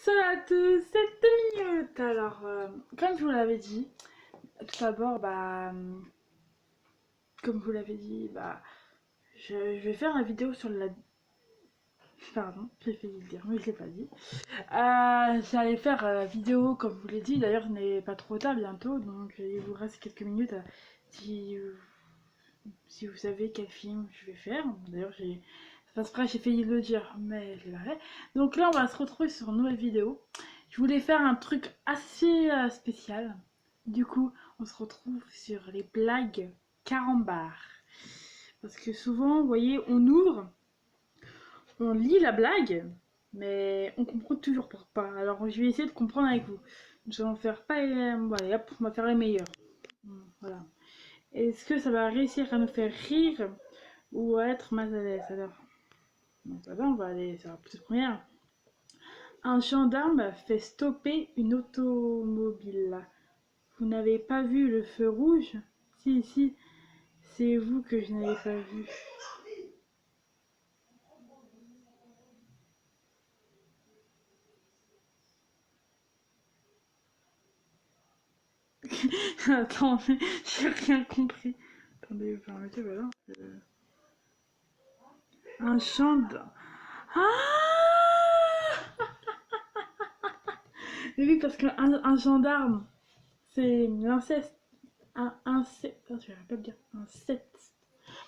Salut à tous, c'est 2 minutes. Alors, comme je vous l'avais dit, tout d'abord, comme je vous l'avais dit, je vais faire une vidéo sur la. Pardon, j'ai failli le dire, mais je l'ai pas dit. J'allais faire la vidéo, comme je vous l'ai dit. D'ailleurs, il n'est pas trop tard bientôt, donc il vous reste quelques minutes. Si, si vous savez quel film je vais faire. D'ailleurs, ça passe près, j'ai failli le dire, mais je l'ai pas fait. Donc là, on va se retrouver sur une nouvelle vidéo. Je voulais faire un truc assez spécial. Du coup, on se retrouve sur les blagues carambars. Parce que souvent, vous voyez, on ouvre, on lit la blague, mais on comprend toujours pas. Alors, je vais essayer de comprendre avec vous. Nous allons faire pas les... Voilà, hop, on va faire les meilleurs. Voilà. Est-ce que ça va réussir à nous faire rire ou à être mal à l'aise? Alors, donc là, on va aller sur la petite première. Un gendarme fait stopper une automobile. Vous n'avez pas vu le feu rouge? Si, si, c'est vous que je n'avais pas vu. Attendez, j'ai rien compris. Attendez, vous permettez, voilà. Un gendarme. Ah! Oui, parce qu'un un gendarme, c'est l'inceste. Un inceste. Attends, je vais pas le dire. Inceste.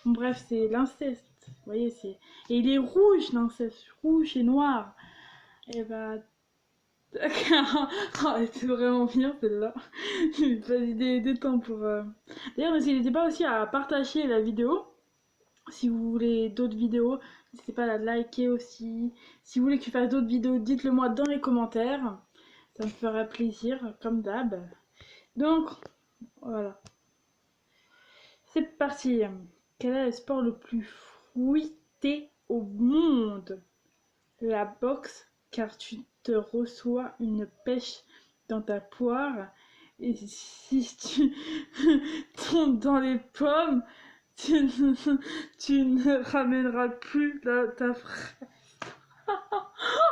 Bon, bref, c'est l'inceste. Vous voyez, c'est. Et il est rouge, l'inceste. Rouge et noir. Et bah. D'accord. Oh, elle était vraiment bien celle-là. J'ai pas des temps pour. D'ailleurs, n'hésitez pas aussi à partager la vidéo. Si vous voulez d'autres vidéos, n'hésitez pas à la liker aussi. Si vous voulez que je fasse d'autres vidéos, dites-le moi dans les commentaires. Ça me ferait plaisir, comme d'hab. Donc, voilà. C'est parti. Quel est le sport le plus fruité au monde? La boxe, car tu te reçois une pêche dans ta poire. Et si tu tombes dans les pommes, tu ne ramèneras plus ta fraise.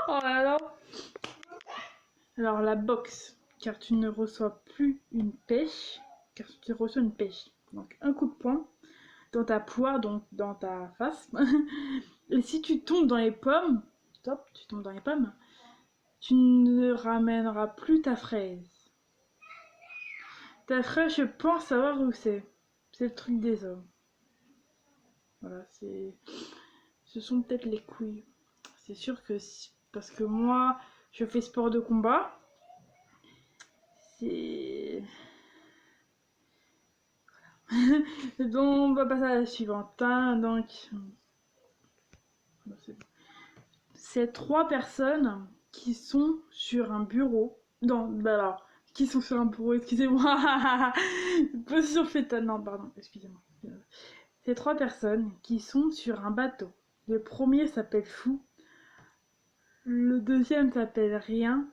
Oh là là. Alors la boxe, car tu ne reçois plus une pêche, car tu reçois une pêche. Donc un coup de poing dans ta poire, donc dans ta face. Et si tu tombes dans les pommes, top, tu tombes dans les pommes, tu ne ramèneras plus ta fraise. Ta fraise, je pense savoir où c'est. C'est le truc des hommes. Voilà, ce sont peut-être les couilles. C'est sûr que parce que moi, je fais sport de combat. C'est donc on va passer à la suivante. Hein, donc c'est 3 personnes qui sont sur un bureau. Non, alors qui sont sur un bureau. Excusez-moi. Position fétale. Non, pardon. Excusez-moi. C'est 3 personnes qui sont sur un bateau. Le premier s'appelle Fou. Le deuxième s'appelle Rien.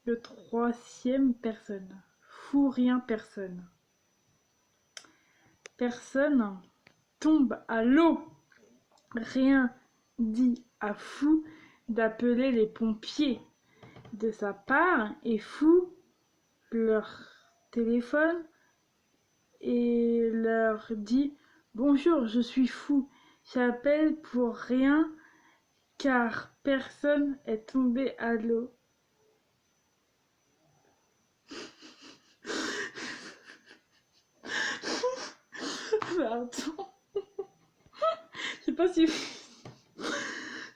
Le troisième Personne. Fou, rien, personne. Personne tombe à l'eau. Rien dit à Fou d'appeler les pompiers. De sa part, et Fou leur téléphone et leur dit: Bonjour, je suis Fou. J'appelle pour rien car personne est tombé à l'eau. Attends. Je sais pas si.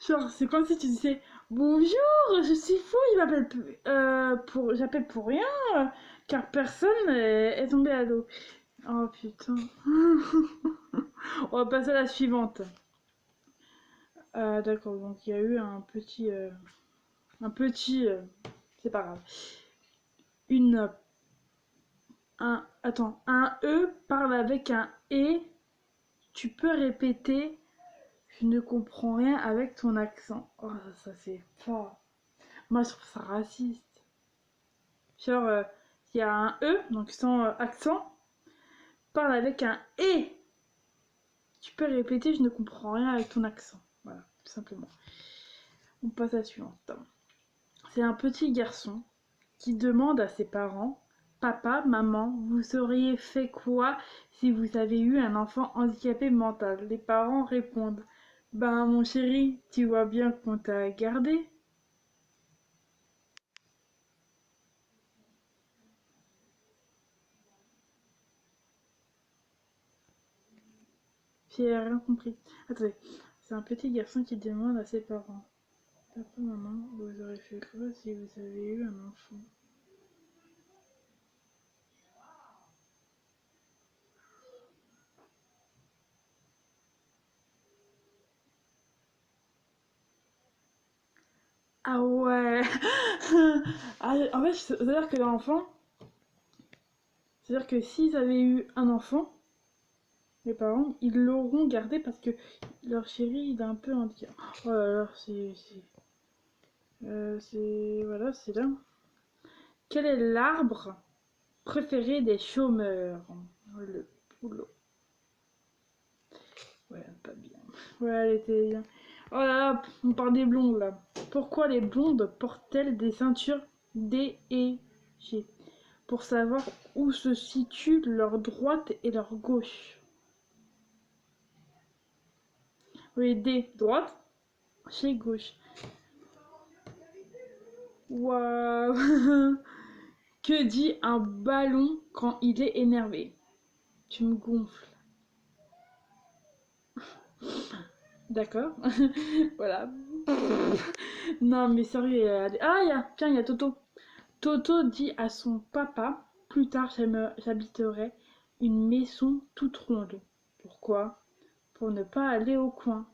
Genre, c'est comme si tu disais: Bonjour, je suis Fou, j'appelle pour rien car personne est tombé à l'eau. Oh putain. On va passer à la suivante. D'accord, donc il y a eu un petit. C'est pas grave. Une. Un E parle avec un E. Tu peux répéter. Je ne comprends rien avec ton accent. Oh, ça c'est fort. Moi je trouve ça raciste. Genre, il y a un E, donc sans accent, parle avec un E. Tu peux répéter, je ne comprends rien avec ton accent. Voilà, tout simplement. On passe à la suivante. C'est un petit garçon qui demande à ses parents: Papa, maman, vous auriez fait quoi si vous avez eu un enfant handicapé mental? Les parents répondent: Ben, mon chéri, tu vois bien qu'on t'a gardé. J'ai rien compris. Attendez, c'est un petit garçon qui demande à ses parents: Papa, maman, vous auriez fait quoi si vous avez eu un enfant? Ah ouais. Ah, en fait, c'est-à-dire que l'enfant, c'est-à-dire que s'ils avaient eu un enfant, les parents, ils l'auront gardé parce que leur chéri, il est un peu handicapé. Oh là là, voilà, c'est là. Quel est l'arbre préféré des chômeurs? Le boulot. Ouais, pas bien. Ouais, elle était bien. Oh là là, on parle des blondes là. Pourquoi les blondes portent-elles des ceintures D et G? Pour savoir où se situe leur droite et leur gauche. Oui, D, droite, G, gauche. Waouh. Que dit un ballon quand il est énervé? Tu me gonfles. D'accord. Voilà. Non, mais sérieux. Ah, tiens, il y a Toto. Toto dit à son papa: Plus tard, j'habiterai une maison toute ronde. Pourquoi? Pour ne pas aller au coin.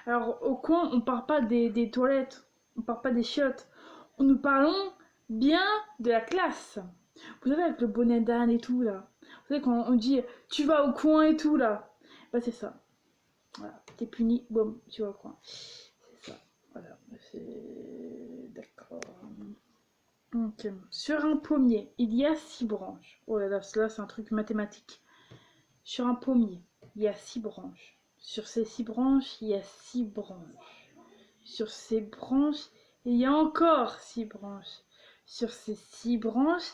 Alors, au coin, on parle pas des toilettes, on parle pas des chiottes. Nous parlons bien de la classe. Vous savez, avec le bonnet d'âne et tout, là. Vous savez, quand on dit tu vas au coin et tout, là. Bah, c'est ça. Voilà. T'es puni, boum, tu vas au coin. C'est ça. Voilà. C'est. D'accord. Ok. Sur un pommier, il y a 6 branches. Oh là là, là, c'est un truc mathématique. Sur un pommier, il y a 6 branches. Sur ces 6 branches, il y a 6 branches. Sur ces branches, il y a encore 6 branches. Sur ces 6 branches,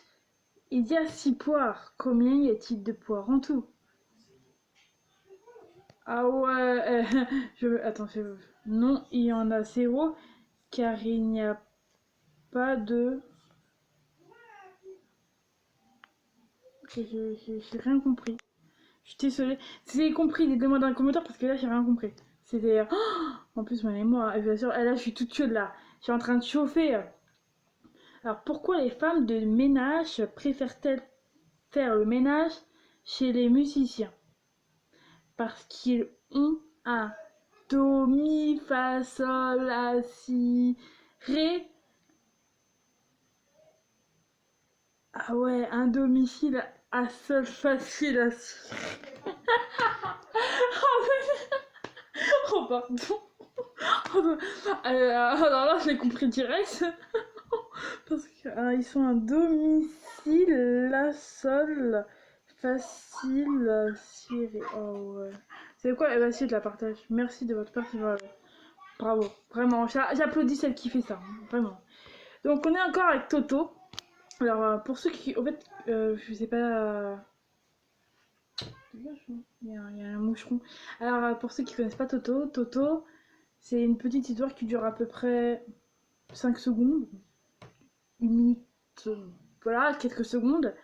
il y a 6 poires. Combien y a-t-il de poires en tout? Ah ouais, attends, non, il y en a 0, car il n'y a pas de... J'ai rien compris. Je suis désolée. Si vous avez compris, dites-le-moi dans les commentaires, parce que là, j'ai rien compris. C'était... En plus, ma mémoire, bien sûr, là, je suis toute chaude, là. Je suis en train de chauffer. Alors, pourquoi les femmes de ménage préfèrent-elles faire le ménage chez les musiciens? Parce qu'ils ont un do, mi, fa, sol, la, si, ré. Ah ouais, un domicile à sol facile à si. Oh pardon. Alors là, je l'ai compris direct. Parce qu'ils sont un domicile, la sol, facile, ciré. Oh ouais. C'est quoi? Eh ben si, je la partage. Merci de votre persévérance. Bravo. Vraiment. J'applaudis celle qui fait ça. Vraiment. Donc on est encore avec Toto. Alors pour ceux qui... En fait, je sais pas... Il y a un moucheron. Alors pour ceux qui connaissent pas Toto, Toto, c'est une petite histoire qui dure à peu près 5 secondes. Une minute. Voilà, quelques secondes.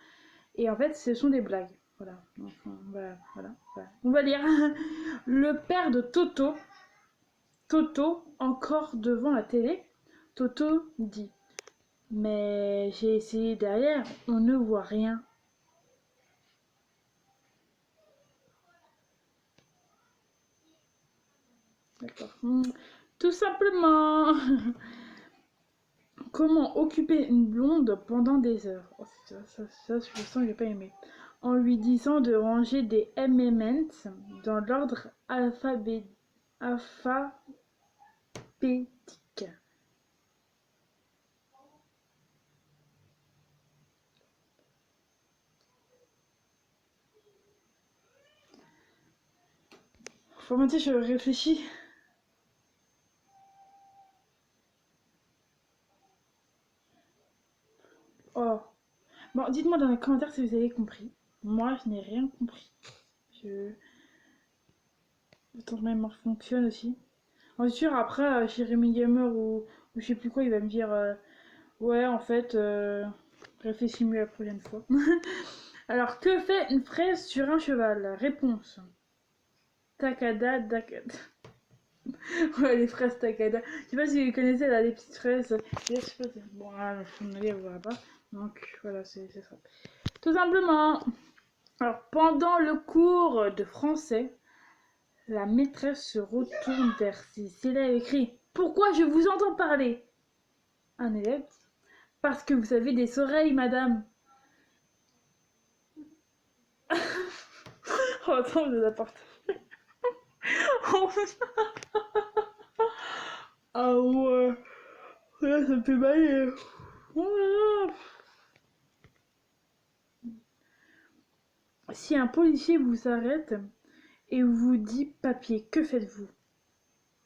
Et en fait, ce sont des blagues. Voilà. Enfin, voilà. On va lire. Le père de Toto, Toto, encore devant la télé, Toto dit: Mais j'ai essayé derrière, on ne voit rien. D'accord. Tout simplement. Comment occuper une blonde pendant des heures? Oh, ça, je sens que j'ai pas aimé. En lui disant de ranger des M&M's dans l'ordre alphabétique. Pour tu sais, je réfléchis. Oh. Bon, dites-moi dans les commentaires si vous avez compris. Moi, je n'ai rien compris. Je... Attends, que ma mémoire fonctionne aussi. En sûr, après, chez Rémi Gamer ou je sais plus quoi, il va me dire ouais, en fait, réfléchis mieux la prochaine fois. Alors, que fait une fraise sur un cheval? Réponse. Takada, takada. Ouais, les fraises Takada. Je sais pas si vous connaissez là, les petites fraises. Je sais pas, bon, là, le fond de on voit pas. Donc, voilà, c'est ça. Tout simplement. Alors, pendant le cours de français, la maîtresse se retourne vers ses élèves et crie: Pourquoi je vous entends parler? Un élève: Parce que vous avez des oreilles, madame. Oh, attends, je l'apporte. Ah ouais, là, ça me fait bailler. Oh là là. Si un policier vous arrête et vous dit papier, que faites-vous?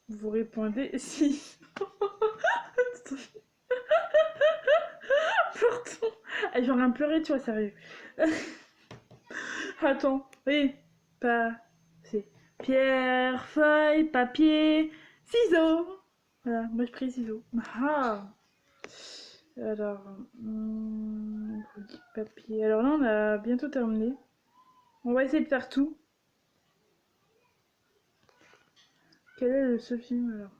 Vous répondez si. Pardon. J'aurais un pleuré, tu vois, sérieux. Attends, oui, pas. C'est pierre, feuille, papier, ciseaux. Voilà, moi je prie ciseaux. Ah. Alors, vous dites papier. Alors là, on a bientôt terminé. On va essayer de faire tout. Quel est le seul film alors?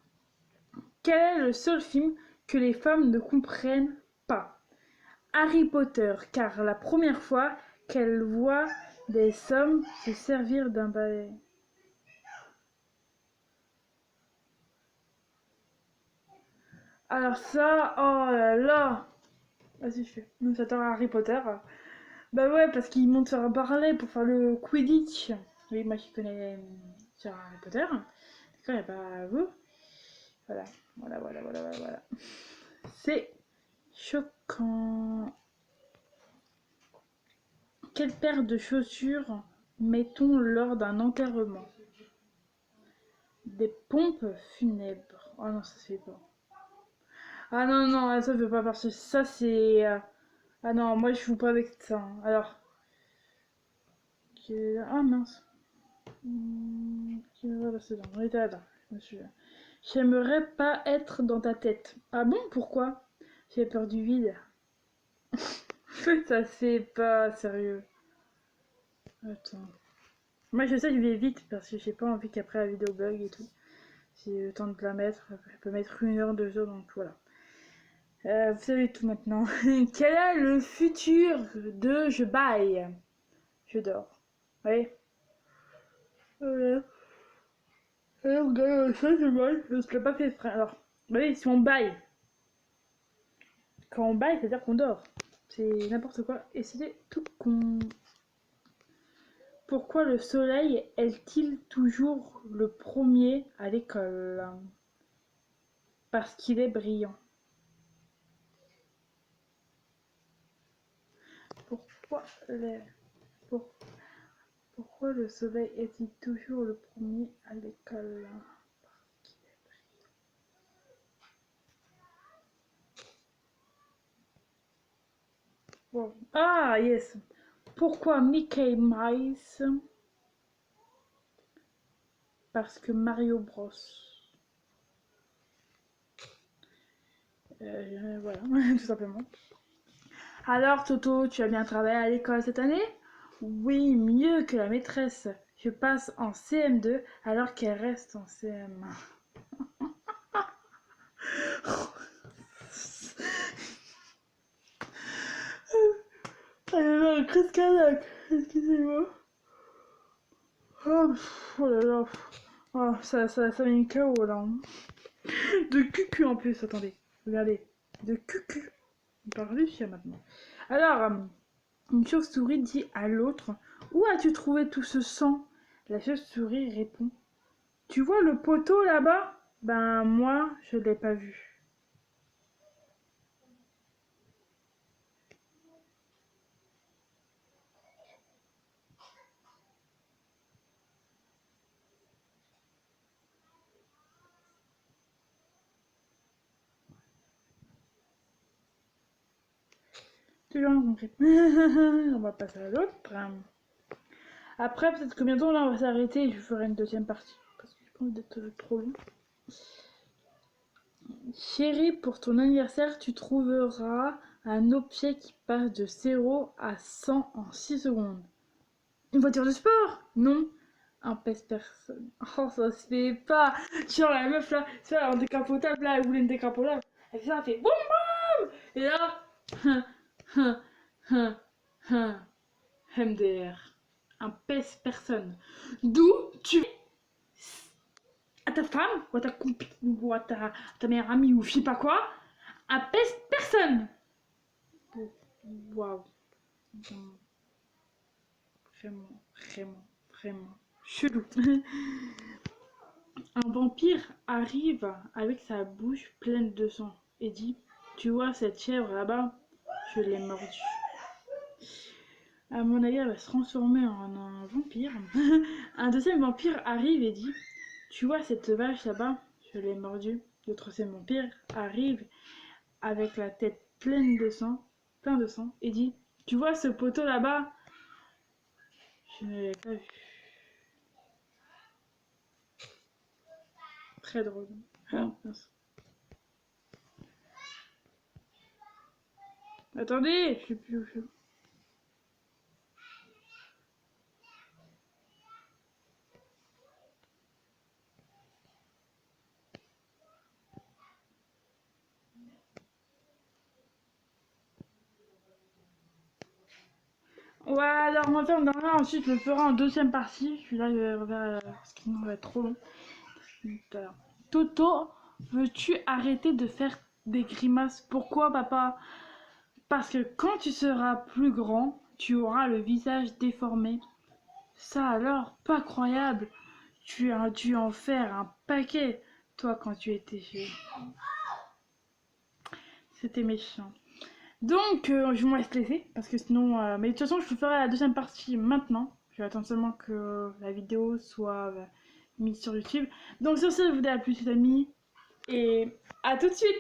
Quel est le seul film que les femmes ne comprennent pas? Harry Potter, car la première fois qu'elle voit des hommes se servir d'un balai. Alors ça, oh là là. Vas-y, je fais. Nous attend Harry Potter. Bah ouais, parce qu'ils montent sur un balai pour faire le Quidditch. Oui, moi je connais sur Harry Potter. D'accord, il n'y a pas vous. Voilà, voilà. C'est choquant. Quelle paire de chaussures met-on lors d'un enterrement? Des pompes funèbres. Oh non, ça se fait pas. Ah non, non, ça fait pas partie. Ça c'est... Ah non, moi je joue pas avec ça. Alors... Ah mince. On était là. J'aimerais pas être dans ta tête. Ah bon, pourquoi? J'ai peur du vide. Ça c'est pas sérieux. Attends. Moi je sais que je vais vite parce que j'ai pas envie qu'après la vidéo bug et tout. J'ai le temps de la mettre. Elle peut mettre 1 heure, 2 heures, donc voilà. Vous savez tout maintenant. Quel est le futur de je baille? Je dors. Oui. Voilà. Alors, regarde, ça, je baille. Je ne l'ai pas fait exprès. Alors, oui, si on baille. Quand on baille, c'est-à-dire qu'on dort. C'est n'importe quoi. Et c'était tout con. Pourquoi le soleil est-il toujours le premier à l'école? Parce qu'il est brillant. Pourquoi, les... Pour- Pourquoi le soleil est-il toujours le premier à l'école? Wow. Ah, yes. Pourquoi Mickey Mouse? Parce que Mario Bros. Voilà, tout simplement. Alors, Toto, tu as bien travaillé à l'école cette année? Oui, mieux que la maîtresse. Je passe en CM2 alors qu'elle reste en CM1. Elle a une crise cardiaque. Excusez-moi. Oh là là. Oh, ça met une KO là. De cucu en plus, attendez. Regardez. De cucu. On parle du chien maintenant. Alors, une chauve-souris dit à l'autre: Où as-tu trouvé tout ce sang? La chauve-souris répond: Tu vois le poteau là-bas? Ben, moi, je l'ai pas vu. Toujours rien compris. On va passer à l'autre. Après, peut-être que bientôt là on va s'arrêter et je ferai une deuxième partie. Parce que j'ai pas envie d'être trop long. Chérie, pour ton anniversaire, tu trouveras un objet qui passe de 0 à 100 en 6 secondes. Une voiture de sport? Non. Un pèse-personne. Oh, ça se fait pas. Genre la meuf là, tu vois, en décapotable là, elle voulait une décapotable. Elle fait ça, elle fait boum boum. Et là, MDR. Un pèse-personne. D'où tu à ta femme, ou à ta copine, ou à ta meilleure amie, ou je sais pas quoi, un pèse-personne. Waouh. Vraiment, vraiment, vraiment chelou. Un vampire arrive avec sa bouche pleine de sang et dit: Tu vois cette chèvre là-bas? Je l'ai mordue. À mon avis, elle va se transformer en un vampire. Un deuxième vampire arrive et dit: Tu vois cette vache là-bas? Je l'ai mordue. Le troisième vampire arrive avec la tête pleine de sang, plein de sang, et dit: Tu vois ce poteau là-bas? Je ne l'ai pas vu. Très drôle. Ah, attendez, je sais plus où je suis. Ouais, alors on va faire dans là, ensuite je le ferai en deuxième partie. Celui-là, je vais refaire parce que sinon ça va être trop long. Alors, Toto, veux-tu arrêter de faire des grimaces? Pourquoi, papa? Parce que quand tu seras plus grand, tu auras le visage déformé. Ça alors, pas croyable. Tu as dû en faire un paquet, toi, quand tu étais jeune. C'était méchant. Donc, je me laisse laisser, parce que sinon... mais de toute façon, je ferai la deuxième partie maintenant. Je vais attendre seulement que la vidéo soit mise sur YouTube. Donc sur ce, je vous dis à plus les amis, et à tout de suite.